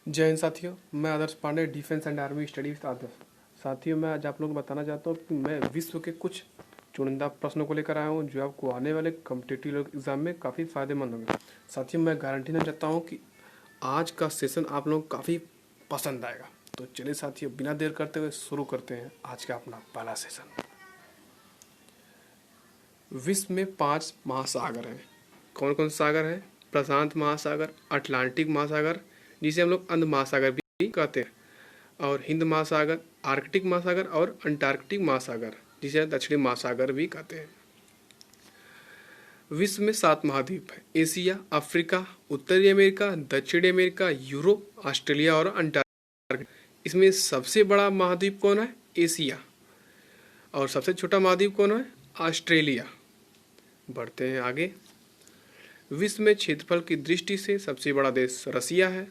जय हिंद साथियों, मैं Adarsh Pandey, defence and army studies Adarsh. साथियों, मैं आज आप लोगों को बताना चाहता हूँ कि मैं विश्व के कुछ चुनिंदा प्रश्नों को लेकर आया हूँ जो आपको आने वाले कॉम्पिटिटिव एग्जाम में काफ़ी फायदेमंद होंगे। साथियों, मैं गारंटी देना चाहता हूँ कि आज का सेशन आप लोगों को काफ़ी पसंद आएगा। तो चलिए साथियों, बिना देर करते हुए शुरू करते हैं आज का अपना पहला सेशन। विश्व में 5 महासागर हैं। कौन कौन से सागर हैं? प्रशांत महासागर, अटलांटिक महासागर जिसे हम लोग अंध महासागर भी कहते हैं, और हिंद महासागर, आर्कटिक महासागर और अंटार्कटिक महासागर जिसे दक्षिणी महासागर भी कहते हैं। विश्व में 7 महाद्वीप हैं। एशिया, अफ्रीका, उत्तरी अमेरिका, दक्षिणी अमेरिका, यूरोप, ऑस्ट्रेलिया और अंटार्कटिका। इसमें सबसे बड़ा महाद्वीप कौन है? एशिया। और सबसे छोटा महाद्वीप कौन है? ऑस्ट्रेलिया। बढ़ते हैं आगे। विश्व में क्षेत्रफल की दृष्टि से सबसे बड़ा देश रसिया है,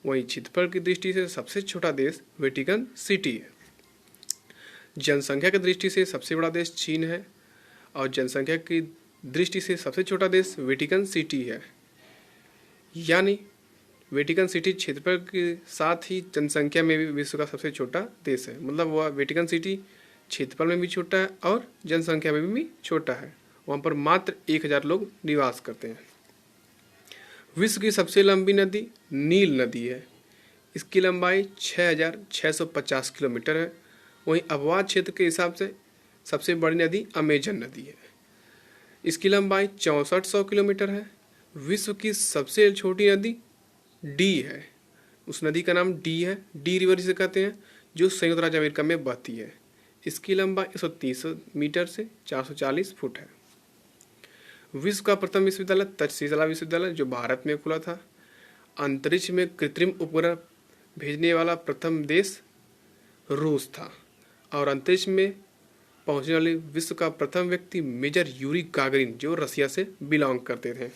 वहीं क्षेत्रफल की दृष्टि से सबसे छोटा देश वेटिकन सिटी है। जनसंख्या की दृष्टि से सबसे बड़ा देश चीन है, और जनसंख्या की दृष्टि से सबसे छोटा देश वेटिकन सिटी है। यानी वेटिकन सिटी क्षेत्रफल के साथ ही जनसंख्या में भी विश्व का सबसे छोटा देश है। मतलब वह वेटिकन सिटी क्षेत्रफल में भी छोटा है और जनसंख्या में भी छोटा है। वहाँ पर मात्र 1000 लोग निवास करते हैं। विश्व की सबसे लंबी नदी नील नदी है। इसकी लंबाई 6650 किलोमीटर है। वहीं आबाद क्षेत्र के हिसाब से सबसे बड़ी नदी अमेजन नदी है। इसकी लंबाई 6400 किलोमीटर है। विश्व की सबसे छोटी नदी डी है। उस नदी का नाम डी है, डी रिवर जिसे कहते हैं, जो संयुक्त राज्य अमेरिका में बहती है। इसकी लंबाई 130 मीटर से 440 फुट है। विश्व का प्रथम विश्वविद्यालय तक्षशिला विश्वविद्यालय जो भारत में खुला था। अंतरिक्ष में कृत्रिम उपग्रह भेजने वाला प्रथम देश रूस था, और अंतरिक्ष में पहुंचने वाले विश्व का प्रथम व्यक्ति मेजर यूरी गागरिन जो रसिया से बिलोंग करते थे।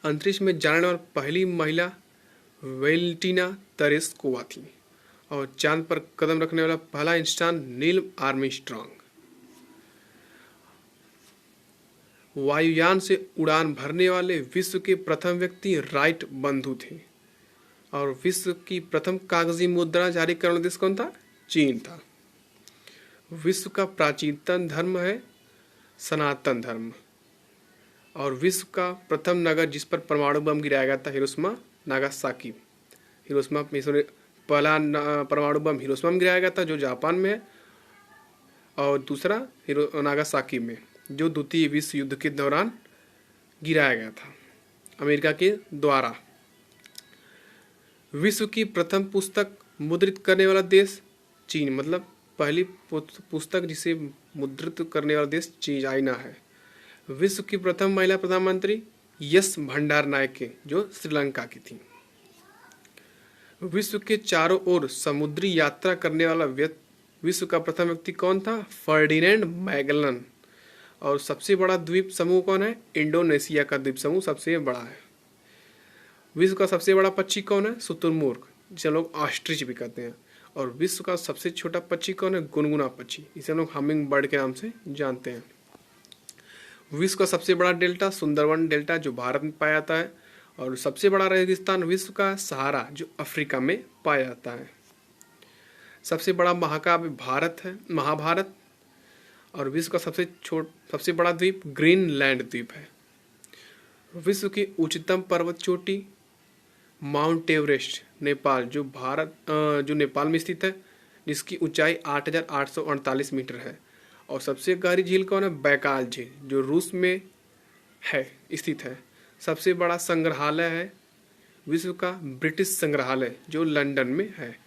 अंतरिक्ष में जाने वाली पहली महिला वेलेंटिना तेरेस्कोवा थी, और चांद पर कदम रखने वाला पहला इंसान नील आर्मस्ट्रॉन्ग। वायुयान से उड़ान भरने वाले विश्व के प्रथम व्यक्ति राइट बंधु थे, और विश्व की प्रथम कागजी मुद्रा जारी करने वाला देश कौन था? चीन था। विश्व का प्राचीनतम धर्म है सनातन धर्म, और विश्व का प्रथम नगर जिस पर परमाणु बम गिराया गया था हिरोशिमा नागासाकी। हिरोशिमा में पहला परमाणु बम हिरोशिमा में गिराया गया था जो जापान में है, और दूसरा नागासाकी में जो द्वितीय विश्व युद्ध के दौरान गिराया गया था अमेरिका के द्वारा। विश्व की प्रथम पुस्तक मुद्रित करने वाला देश चीन, मतलब पहली पुस्तक जिसे मुद्रित करने वाला देश चाइना है। विश्व की प्रथम महिला प्रधानमंत्री एस भंडारनायके जो श्रीलंका की थी। विश्व के चारों ओर समुद्री यात्रा करने वाला विश्व का प्रथम व्यक्ति कौन था? Ferdinand Magellan. और सबसे बड़ा द्वीप समूह कौन है? इंडोनेशिया का द्वीप समूह सबसे बड़ा है। विश्व का सबसे बड़ा पक्षी कौन है? शुतुरमुर्ग जिसे लोग ऑस्ट्रिच भी कहते हैं। और विश्व का सबसे छोटा पक्षी कौन है? गुनगुना पक्षी, इसे लोग हमिंग बर्ड के नाम से जानते हैं। विश्व का सबसे बड़ा डेल्टा सुंदरवन डेल्टा जो भारत में पाया जाता है, और सबसे बड़ा रेगिस्तान विश्व का सहारा जो अफ्रीका में पाया जाता है। सबसे बड़ा महाकाव्य भारत है, महाभारत। और विश्व का सबसे बड़ा द्वीप ग्रीनलैंड द्वीप है। विश्व की उच्चतम पर्वत चोटी माउंट एवरेस्ट नेपाल जो नेपाल में स्थित है, जिसकी ऊंचाई 8848 मीटर है। और सबसे गहरी झील कौन है? बैकाल झील जो रूस में है स्थित है। सबसे बड़ा संग्रहालय है विश्व का ब्रिटिश संग्रहालय जो लंदन में है।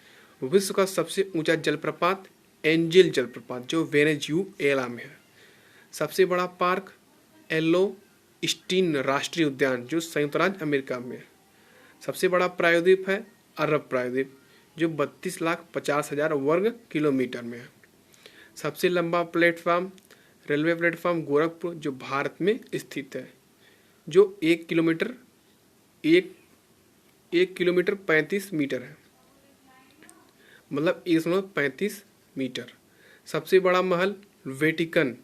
विश्व का सबसे ऊंचा जलप्रपात एंजिल जलप्रपात जो वेनेजुएला में है। सबसे बड़ा पार्क येलोस्टोन राष्ट्रीय उद्यान जो संयुक्त राज्य अमेरिका में है। सबसे बड़ा प्रायद्वीप है अरब प्रायद्वीप जो 32,50,000 वर्ग किलोमीटर में है। सबसे लंबा प्लेटफॉर्म रेलवे प्लेटफॉर्म गोरखपुर जो भारत में स्थित है, जो 1 किलोमीटर 35 मीटर है, मतलब 1.35 मीटर। सबसे बड़ा महल वेटिकन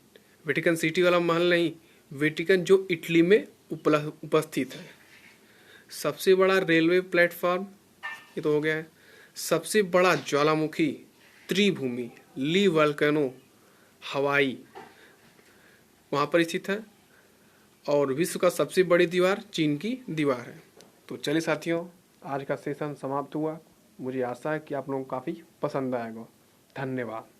सिटी वाला महल नहीं, वेटिकन जो इटली में उपस्थित है। सबसे बड़ा रेलवे प्लेटफॉर्म ये तो हो गया है। सबसे बड़ा ज्वालामुखी त्रिभूमि ली वल्केनो हवाई वहाँ पर स्थित है। और विश्व का सबसे बड़ी दीवार चीन की दीवार है। तो चलिए साथियों, आज का सेशन समाप्त हुआ। मुझे आशा है कि आप लोगों को काफ़ी पसंद आएगा। धन्यवाद।